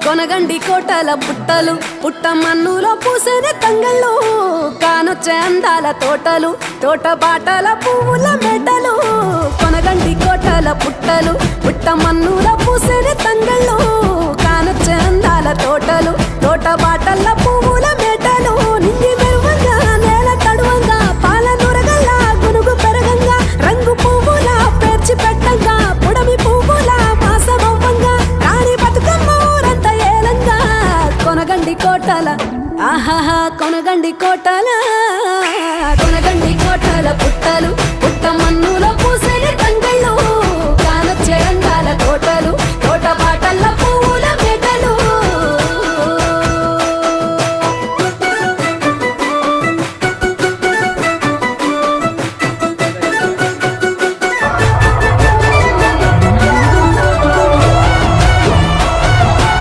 కొనగండి కోటల పుట్టలు పుట్ట మన్నులో పూసిన తంగళ్ళు కానొచ్చే అందాల తోటలు తోట బాటల పువ్వుల మెటలు కొనగండి కోటల పుట్టలు పుట్ట మన్నులో పూసిన తంగళ్ళు కానొచ్చే అందాల తోటలు తోట బాటల పువ్వుల మెటలు నింగి మెరువంగా నేల తడువంగా పాల నురగల్లా గునుగు పెరగంగా రంగు పువ్వుల పేర్చి పెట్టంగా పుడమి పువ్వుల మాసమవ్వంగా రాణి బతుకమ్మ ఊరంతా ఏలంగా కొనగండి కోటల ఆహాహా కొనగండి కోటల పుట్టలు పుట్ట మన్ను